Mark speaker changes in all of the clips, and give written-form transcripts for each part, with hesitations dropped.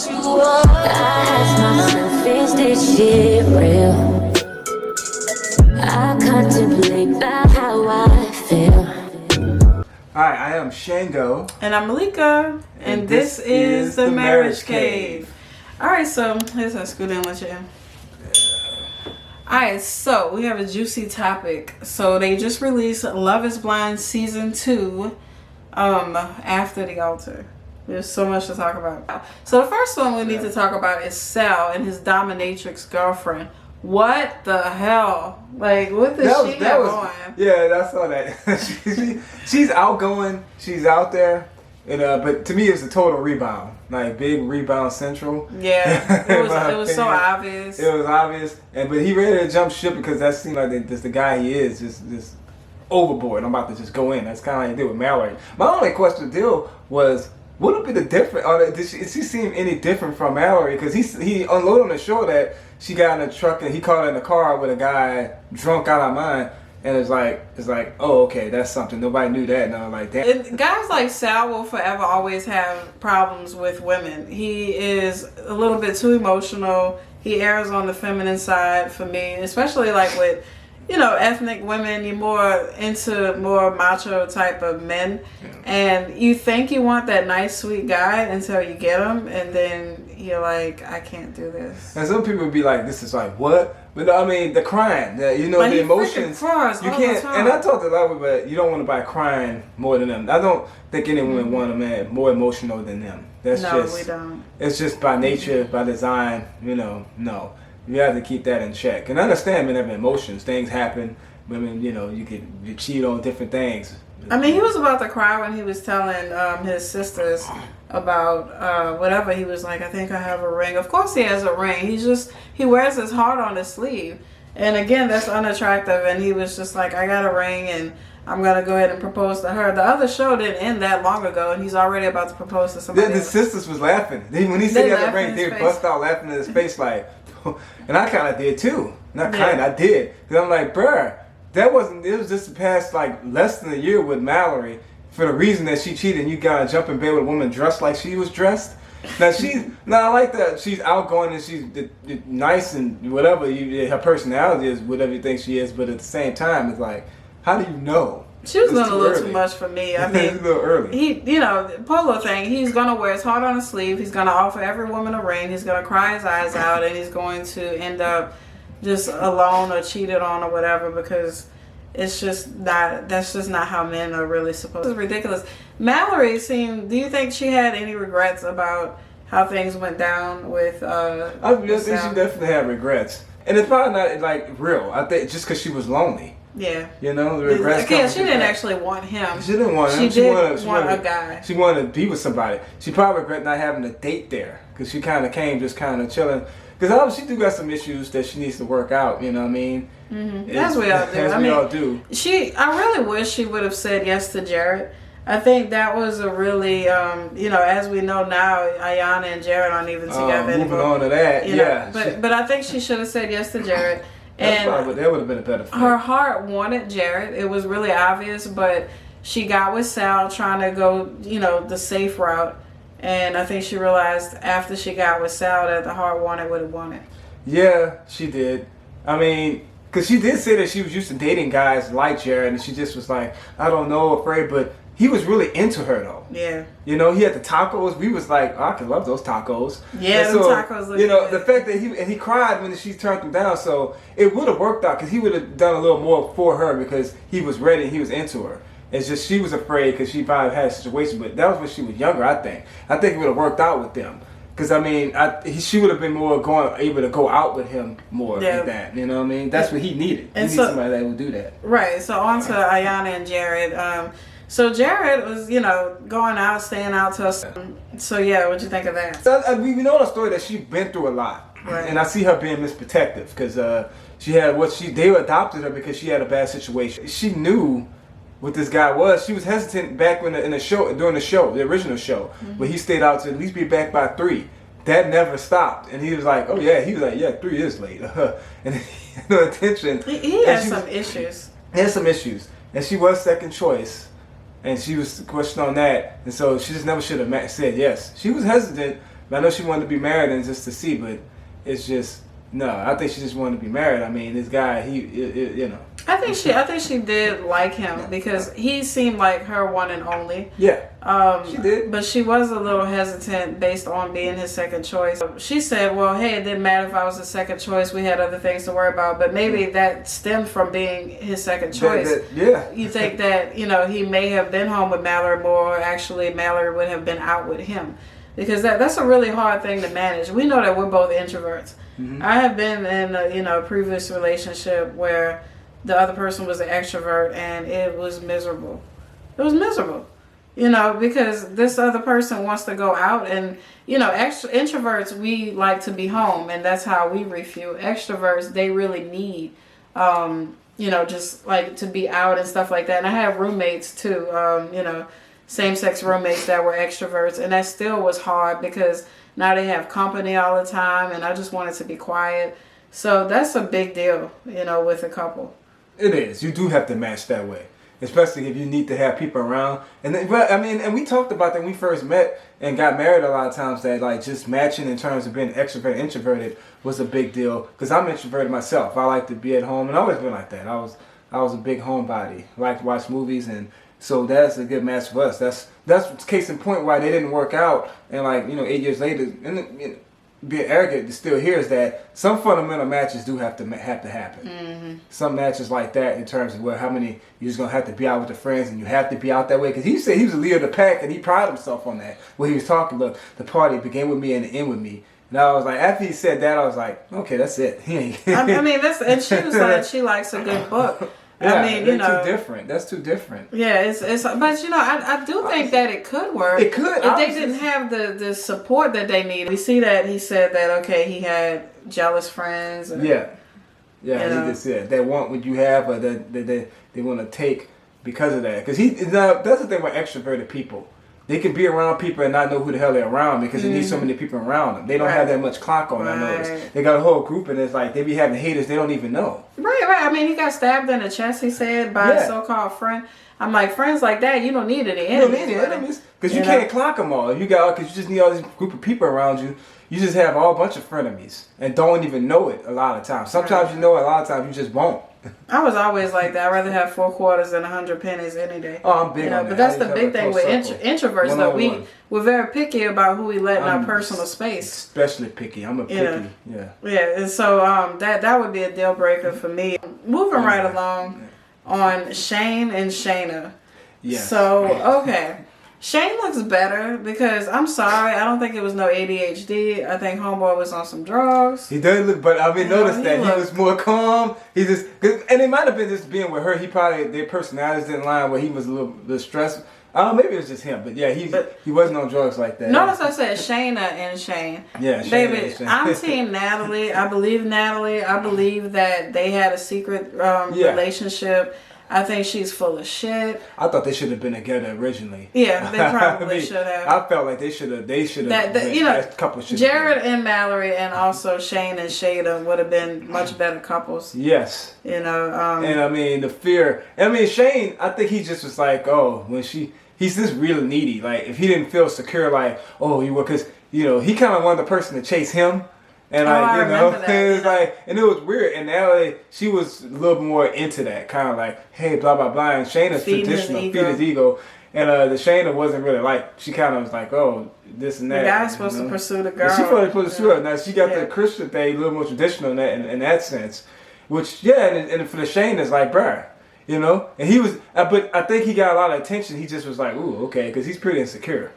Speaker 1: you up. I ask myself, is this shit real? I contemplate about how I feel.
Speaker 2: Hi, I am Shango.
Speaker 3: And I'm Malika. And this is the Marriage Cave. Alright, so let's scoot in with you. Alright, so we have a juicy topic. So they just released Love is Blind Season 2 after the altar. There's so much to talk about. So the first one we need to talk about is Sal and his dominatrix girlfriend. What the hell? Like, what does she have going?
Speaker 2: Yeah, I saw that. She's outgoing. She's out there. And, but to me, it was a total rebound. Like, big rebound central.
Speaker 3: Yeah, it was so obvious.
Speaker 2: It was obvious. But he ready to jump ship because that seemed like that's the guy he is. Just overboard. I'm about to just go in. That's kind of like I did with Mallory. My only question still was, what would be the difference? Did she seem any different from Mallory? Because he unloaded on the show that she got in a truck and he caught her in the car with a guy drunk out of mind. And it's like, oh, okay, that's something. Nobody knew that. And I'm like, damn.
Speaker 3: Guys like Sal will forever always have problems with women. He is a little bit too emotional. He errs on the feminine side for me, especially like with, ethnic women. You're more into more macho type of men. Yeah. And you think you want that nice, sweet guy until you get him. And then you're like, I can't do this.
Speaker 2: And some people would be like, this is like, what? But I mean, the crying, the emotions. You can't. And I talked a lot with, but you don't want to buy crying more than them. I don't think any woman want a man more emotional than them.
Speaker 3: We don't.
Speaker 2: It's just by nature, by design. No. You have to keep that in check. And I understand men have emotions. Things happen. Women, you cheat on different things.
Speaker 3: I mean, he was about to cry when he was telling his sisters about whatever. He was like, I think I have a ring. Of course he has a ring. He wears his heart on his sleeve. And again, that's unattractive. And he was just like, I got a ring and I'm going to go ahead and propose to her. The other show didn't end that long ago and he's already about to propose to somebody
Speaker 2: else. The sisters was laughing. When he said he had a ring, they bust out laughing in his face like, and I kind of did too. I did. Because I'm like, bruh, it was just the past like less than a year with Mallory for the reason that she cheated and you gotta jump in bed with a woman dressed like she was dressed. Now I like that she's outgoing and she's nice and whatever her personality is, whatever you think she is, but at the same time it's like, how do you know?
Speaker 3: She was doing a little too much for me. I mean,
Speaker 2: it's a little early.
Speaker 3: Polo thing, he's going to wear his heart on his sleeve. He's going to offer every woman a ring. He's going to cry his eyes out and he's going to end up just alone or cheated on or whatever because that's just not how men are really supposed to. It's ridiculous. Mallory do you think she had any regrets about how things went down with
Speaker 2: I think she definitely had regrets. And it's probably not like real. I think just because she was lonely.
Speaker 3: Yeah.
Speaker 2: The regrets.
Speaker 3: Yeah, she didn't actually want him.
Speaker 2: She didn't want him.
Speaker 3: She wanted a guy.
Speaker 2: She wanted to be with somebody. She probably regret not having a date there because she kind of came just kind of chilling. Because obviously she do got some issues that she needs to work out. You know what I mean?
Speaker 3: Mm-hmm. As we all do. I really wish she would have said yes to Jarrett. I think that was a really, as we know now, Iyanna and Jarrett aren't even together anymore.
Speaker 2: Moving on to that, yeah.
Speaker 3: But I think she should have said yes to Jarrett.
Speaker 2: And that would have been a better fit.
Speaker 3: Her heart wanted Jarrett. It was really obvious, but she got with Sal trying to go, the safe route. And I think she realized after she got with Sal that the heart wanted what it wanted.
Speaker 2: Yeah, she did. I mean, because she did say that she was used to dating guys like Jarrett, and she just was like, I don't know, afraid, but he was really into her though.
Speaker 3: Yeah.
Speaker 2: He had the tacos. We was like, I can love those tacos.
Speaker 3: Yeah, the tacos look good.
Speaker 2: The fact that he cried when she turned him down, so it would have worked out because he would have done a little more for her because he was ready and he was into her. It's just she was afraid because she probably had a situation, but that was when she was younger, I think. I think it would have worked out with them. Because, I mean, she would have been more able to go out with him more than that. You know what I mean? That's what he needed. He needed somebody that would do that.
Speaker 3: Right. So on to Iyanna and Jarrett. So Jarrett was, going out, staying out till. So yeah, what'd you think of that?
Speaker 2: So, we know the story that she's been through a lot, right. And I see her being misprotective because she had they adopted her because she had a bad situation. She knew what this guy was. She was hesitant back during the original show, but he stayed out to at least be back by 3. That never stopped, and he was like, "Oh yeah," he was like, "Yeah, 3 years late," and he had no attention.
Speaker 3: He had some issues.
Speaker 2: He had some issues, and she was second choice. And she was questioned on that, and so she just never should have said yes. She was hesitant, But I know she wanted to be married and just to see, but it's just no. I think she just wanted to be married. I mean, this guy, you know.
Speaker 3: I think she did like him because he seemed like her one and only.
Speaker 2: Yeah. She did.
Speaker 3: But she was a little hesitant based on being his second choice. She said, well, hey, it didn't matter if I was the second choice. We had other things to worry about. But maybe that stemmed from being his second choice.
Speaker 2: Yeah.
Speaker 3: You think that, you know, he may have been home with Mallory more, or actually Mallory would have been out with him. Because that's a really hard thing to manage. We know that we're both introverts. Mm-hmm. I have been in a previous relationship where the other person was an extrovert and it was miserable. It was miserable. You know, because this other person wants to go out and, you know, introverts, we like to be home and that's how we refuel. Extroverts, they really need, you know, just like to be out and stuff like that. And I have roommates too, you know, same-sex roommates that were extroverts. And that still was hard because now they have company all the time and I just wanted to be quiet. So that's a big deal, you know, with a couple.
Speaker 2: It is. You do have to match that way, especially if you need to have people around. And then, but I mean, and we talked about that when we first met and got married a lot of times that like just matching in terms of being extroverted, introverted was a big deal because I'm introverted myself. I like to be at home and I've always been like that. I was a big homebody. I like to watch movies and so that's a good match for us. That's case in point why they didn't work out and like, you know, 8 years later and you know, being arrogant to still hear is that some fundamental matches do have to happen. Mm-hmm. Some matches like that in terms of how many you're just gonna have to be out with the friends and you have to be out that way because he said he was the leader of the pack and he prided himself on that. When he was talking, look, the party began with me and end with me. And I was like, after he said that, I was like, okay, that's it.
Speaker 3: I mean, and she was like, she likes a good book.
Speaker 2: Yeah,
Speaker 3: I mean, you know,
Speaker 2: too different. That's too different.
Speaker 3: Yeah, it's but you know, I do think that it could work.
Speaker 2: It could.
Speaker 3: If they didn't have the support that they need. We see that he said that okay, he had jealous friends. And,
Speaker 2: yeah, he just said they want what you have, or that they want to take because of that. Because that's the thing with extroverted people. They can be around people and not know who the hell they're around because they need so many people around them. They don't have that much clock on them. Right. They got a whole group and it's like they be having haters they don't even know. Right.
Speaker 3: I mean, he got stabbed in the chest, he said, by a so-called friend. I'm like, friends like that, you don't need any enemies. You don't need any enemies.
Speaker 2: Because you can't clock them all. Because you just need all this group of people around you. You just have a whole bunch of frenemies and don't even know it a lot of times. Sometimes you know it, a lot of times you just won't.
Speaker 3: I was always like that. I'd rather have 4 quarters than 100 pennies any day.
Speaker 2: Oh, I'm big on that.
Speaker 3: But that's the big thing with introverts, though. We're very picky about who we let in our personal space.
Speaker 2: Especially picky. I'm a picky. Yeah.
Speaker 3: Yeah, and so that would be a deal breaker for me. Moving right along on Shayne and Shaina.
Speaker 2: Yeah.
Speaker 3: So, okay. Shayne looks better because I'm sorry, I don't think it was no ADHD. I think homeboy was on some drugs.
Speaker 2: He does look, but I mean, notice that he was more calm. He just, and it might have been just being with her. Their personalities didn't line where he was a little stressed. Maybe it was just him, but yeah, he wasn't on drugs like that.
Speaker 3: Notice I said Shaina and Shayne.
Speaker 2: Yeah,
Speaker 3: baby, I'm team Natalie. I believe Natalie. I believe that they had a secret relationship. I think she's full of shit.
Speaker 2: I thought they should have been together originally.
Speaker 3: Yeah, they probably should have.
Speaker 2: I felt like they should have.
Speaker 3: You know, Jarrett and Mallory and also Shayne and Shaina would have been much better couples.
Speaker 2: Yes.
Speaker 3: You know.
Speaker 2: And I mean the fear. I mean Shayne. I think he just was like, he's just really needy. Like if he didn't feel secure, like because you know he kind of wanted the person to chase him. And like and it was weird. And Natalie, she was a little more into that, kind of like, hey, blah blah blah. And Shayna's traditional, feed his ego. And the Shaina wasn't really like. She kind of was like, this and that.
Speaker 3: The guy's supposed to pursue the girl.
Speaker 2: She's supposed to pursue her. Now she got the Christian thing, a little more traditional in that sense. Which and for the Shayna, it's like, bruh, you know. And he was, but I think he got a lot of attention. He just was like, ooh, okay, because he's pretty insecure.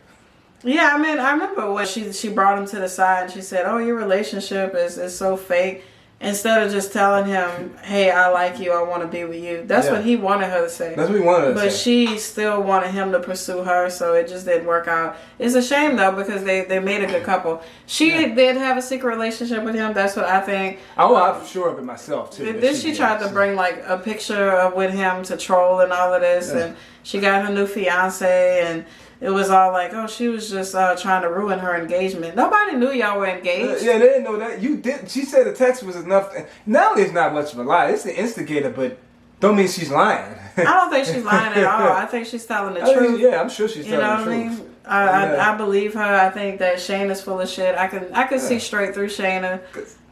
Speaker 3: Yeah, I mean, I remember when she brought him to the side and she said, your relationship is so fake. Instead of just telling him, hey, I like you, I want to be with you. That's what he wanted her to say.
Speaker 2: That's what he wanted her to say.
Speaker 3: But she still wanted him to pursue her, so it just didn't work out. It's a shame, though, because they made a good couple. She did have a secret relationship with him. That's what I think.
Speaker 2: I'm sure of it myself, too.
Speaker 3: Then she tried to bring, like, a picture with him to troll and all of this. And she got her new fiance, and it was all like, she was just trying to ruin her engagement. Nobody knew y'all were engaged.
Speaker 2: Yeah, they didn't know that. You did. She said the text was enough. Now it's not much of a lie. It's the instigator, but don't mean she's lying.
Speaker 3: I don't think she's lying at all. I think she's telling the truth.
Speaker 2: Yeah, I'm sure she's telling the truth.
Speaker 3: You know what I believe her. I think that Shayna's full of shit. I can see straight through Shayna.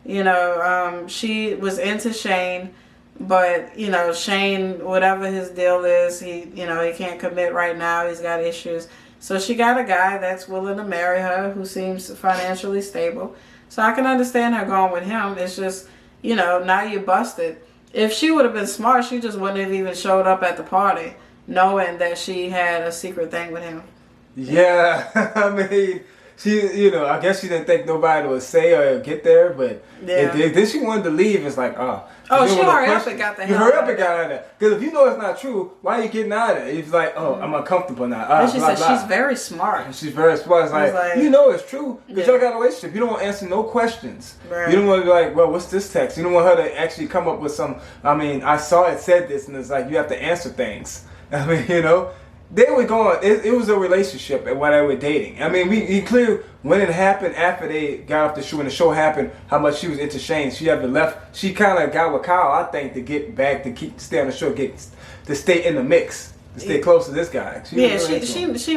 Speaker 3: You know, she was into Shayne, but you know, Shayne, whatever his deal is, he can't commit right now. He's got issues. So she got a guy that's willing to marry her, who seems financially stable. So I can understand her going with him. It's just, you know, now you busted. If she would have been smart, she just wouldn't have even showed up at the party, knowing that she had a secret thing with him.
Speaker 2: Yeah, I mean, she, you know, I guess she didn't think nobody would say or get there, but then she wanted to leave. It's like,
Speaker 3: she hurry up and got the hell
Speaker 2: out. You hurry up and got out of there. Because if you know it's not true, why are you getting out of there? It's like, I'm uncomfortable now.
Speaker 3: And she said she's very smart.
Speaker 2: She's very smart. It's like, you know it's true because y'all got a relationship. You don't want to answer no questions. Right. You don't want to be like, well, what's this text? You don't want her to actually come up with some, I mean, I saw it said this, and it's like, you have to answer things. I mean, you know. They were going. It was a relationship while they were dating. I mean, we clear when it happened after they got off the show. When the show happened, how much she was into Shayne. She had left. She kind of got with Kyle, I think, to get back to stay on the show, to stay in the mix, to stay close to this guy.
Speaker 3: She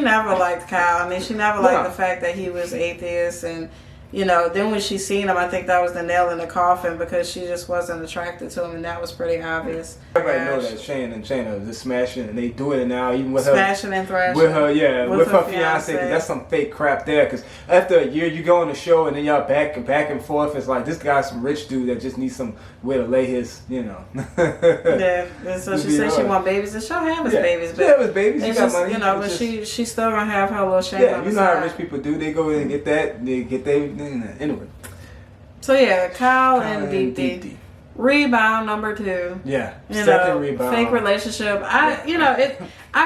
Speaker 3: never liked Kyle. I mean, she never liked the fact that he was atheist, and you know, then when she seen him, I think that was the nail in the coffin because she just wasn't attracted to him, and that was pretty obvious.
Speaker 2: Everybody know that Shayne and Shaina are just smashing, and they do it now, even with
Speaker 3: smashing and thrashing.
Speaker 2: With her fiance. Cause that's some fake crap there. Because after a year, you go on the show, and then y'all back and forth. It's like this guy's some rich dude that just needs some way to lay his, you know.
Speaker 3: Yeah, and so she said she want babies, and she'll have his babies. But
Speaker 2: she have his babies. She got money.
Speaker 3: You know, but she's still gonna have her little Shayne.
Speaker 2: Yeah, you know how rich people do. They go in and get that. They get their. Anyway.
Speaker 3: So yeah, Kyle and Deepti. Rebound number 2.
Speaker 2: Yeah,
Speaker 3: second
Speaker 2: rebound.
Speaker 3: Fake relationship. I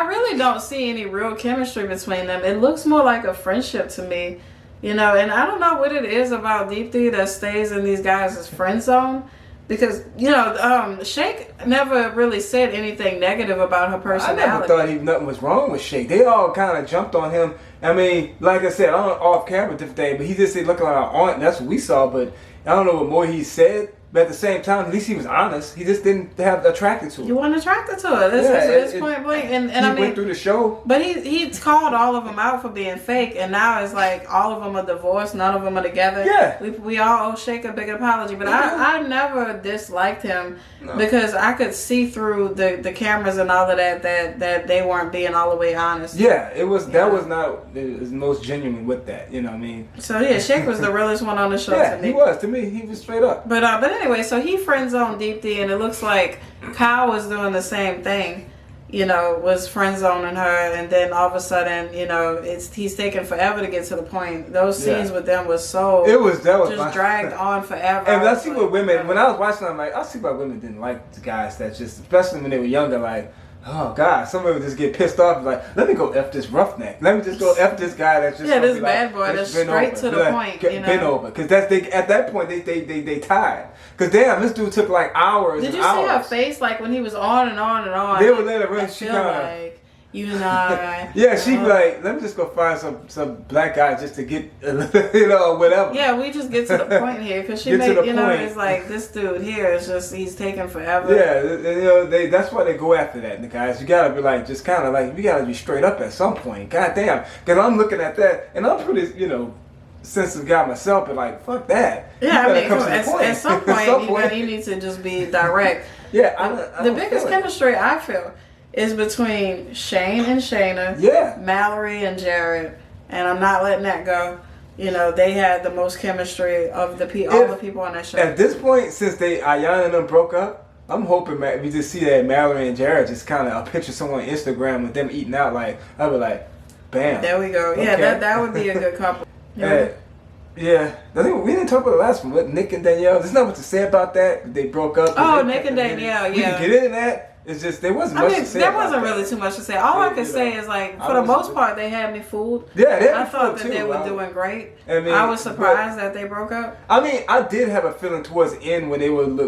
Speaker 3: really don't see any real chemistry between them. It looks more like a friendship to me. You know, and I don't know what it is about Deepti that stays in these guys' friend zone. Because, you know, Shake never really said anything negative about her personality.
Speaker 2: I never thought nothing was wrong with Shake. They all kind of jumped on him. I mean, like I said, off camera different day, but he just said looking like our aunt. That's what we saw, but I don't know what more he said. But at the same time, at least he was honest. He just didn't have attracted to her.
Speaker 3: You weren't attracted to her. That's point blank. And
Speaker 2: I mean, went through the show.
Speaker 3: But he called all of them out for being fake, and now it's like all of them are divorced. None of them are together. Yeah. We all owe Shake a big apology. But I never disliked him because I could see through the cameras and all of that they weren't being all the way honest.
Speaker 2: Yeah, it was. That was not the most genuine with that. You know what I mean?
Speaker 3: So yeah, Shake was the realest one on the show. To me.
Speaker 2: He was. To me, he was straight up.
Speaker 3: But anyway, so he friend zoned Deepti, and it looks like Kyle was doing the same thing. You know, was friend zoning her, and then all of a sudden, you know, he's taking forever to get to the point. Those scenes with them was just dragged on forever.
Speaker 2: And I see what women, when I was watching, I'm like, I see why women didn't like the guys that just, especially when they were younger, like, oh God, some women just get pissed off, like, let me go F this roughneck. Let me just go F this guy that's just
Speaker 3: this bad boy that's straight to the point. You know?
Speaker 2: Been over. Because at that point, they tired. Because damn, this dude took like hours.
Speaker 3: Did you
Speaker 2: see
Speaker 3: her face, like when he was on and on and on?
Speaker 2: They would let her run. She kind of
Speaker 3: like, you and I.
Speaker 2: Yeah, she'd be like, let me just go find some black guy just to get, you know, whatever.
Speaker 3: Yeah, we just get to the point here because she made, you know, it's like this dude here is just, he's taking forever.
Speaker 2: Yeah, you know, that's why they go after that, the guys. You gotta be like, just kind of like, you gotta be straight up at some point. God damn. Because I'm looking at that, and I'm pretty, you know, sensitive guy myself, but like, fuck that.
Speaker 3: Yeah, I mean, at some point, you need to just be direct.
Speaker 2: Yeah,
Speaker 3: the biggest chemistry I feel is between Shayne and Shaina, Mallory and Jarrett, and I'm not letting that go. You know, they had the most chemistry of all the people on that show.
Speaker 2: At this point, since Iyanna and them broke up, I'm hoping we just see that Mallory and Jarrett just kind of a picture someone on Instagram with them eating out. Like, I'd be like, bam.
Speaker 3: There we go. Okay. Yeah, that would be a good couple.
Speaker 2: Yeah, I think we didn't talk about the last one. What, Nick and Danielle? There's nothing to say about that. They broke up.
Speaker 3: Oh, Nick and Danielle.
Speaker 2: We can get into that. It's just there wasn't much to say.
Speaker 3: There wasn't really too much to say. All I could say is like for the most part they had me fooled.
Speaker 2: Yeah,
Speaker 3: I thought that they were doing great. I was surprised that they broke up.
Speaker 2: I mean, I did have a feeling towards the end when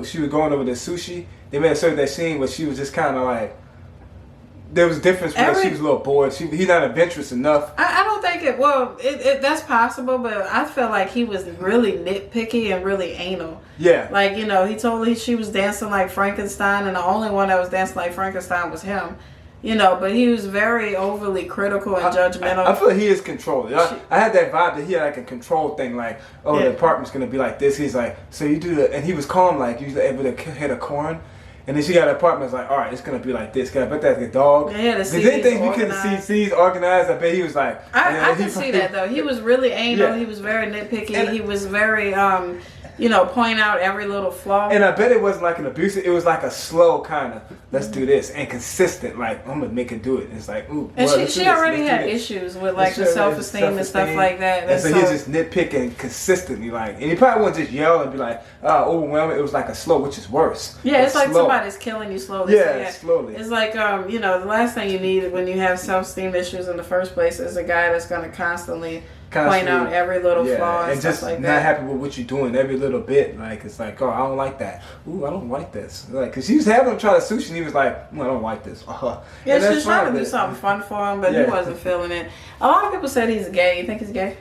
Speaker 2: she was going over the sushi. They made a certain that scene where she was just kind of like. There was a difference when she was a little bored. He's not adventurous enough.
Speaker 3: I don't think it. Well, that's possible, but I felt like he was really nitpicky and really anal. Yeah. Like, you know, he told her she was dancing like Frankenstein, and the only one that was dancing like Frankenstein was him. You know, but he was very overly critical and judgmental.
Speaker 2: I feel like he is controlling. I had that vibe that he had like a control thing, like, oh, the apartment's gonna be like this. He's like, so you do the, and he was calm, like, you able to hit a corn. And then she got an apartment. It's like, all right, it's gonna be like this. I bet that's a dog.
Speaker 3: Yeah, the
Speaker 2: anything you can see organized. I bet he was like.
Speaker 3: I can see that though. He was really anal. He was very nitpicky. He was very point out every little flaw.
Speaker 2: And I bet it wasn't like an abusive. It was like a slow kind of, let's do this, and consistent. Like, I'm gonna make it do it. It's like, ooh.
Speaker 3: And she already had issues with like the self-esteem and stuff like that.
Speaker 2: And so he's just nitpicking consistently, like, and he probably wouldn't just yell and be like, overwhelming. It was like a slow, which is worse.
Speaker 3: Yeah, it's like somebody's killing you slowly.
Speaker 2: Yeah, slowly.
Speaker 3: It's like, the last thing you need when you have self-esteem issues in the first place is a guy that's going to constantly point out every little flaw and stuff
Speaker 2: just
Speaker 3: like
Speaker 2: not happy with what you're doing every little bit. Like, it's like, oh, I don't like that. Ooh, I don't like this. Like, cause she was having him try to sushi, and he was like, I don't like this.
Speaker 3: Yeah, she was trying to do something fun for him, but he wasn't feeling it. A lot of people said he's gay. You think he's gay?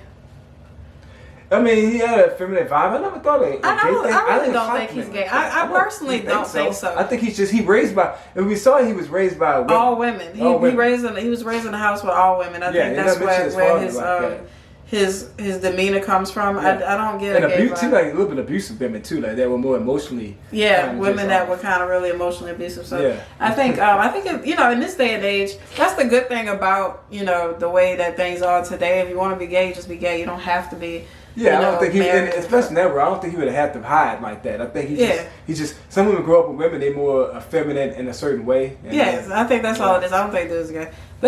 Speaker 2: I mean, he had a feminine vibe. I never thought of
Speaker 3: I really don't think he's gay. I personally don't think so.
Speaker 2: I think he's just, he was raised by women.
Speaker 3: All women. He was raised in a house with all women. I think that's where his demeanor comes from. I don't get
Speaker 2: and abuse too, like a little bit abusive women too, like they were more emotionally.
Speaker 3: Yeah, women that were kind of really emotionally abusive. So I think in this day and age, that's the good thing about the way that things are today. If you want to be gay, just be gay. You don't have to be.
Speaker 2: Yeah, I don't think especially never. I don't think he would have had to hide like that. I think he just. Some women grow up with women. They're more feminine in a certain way.
Speaker 3: Yes, I think that's all it is. I don't think this is gay. But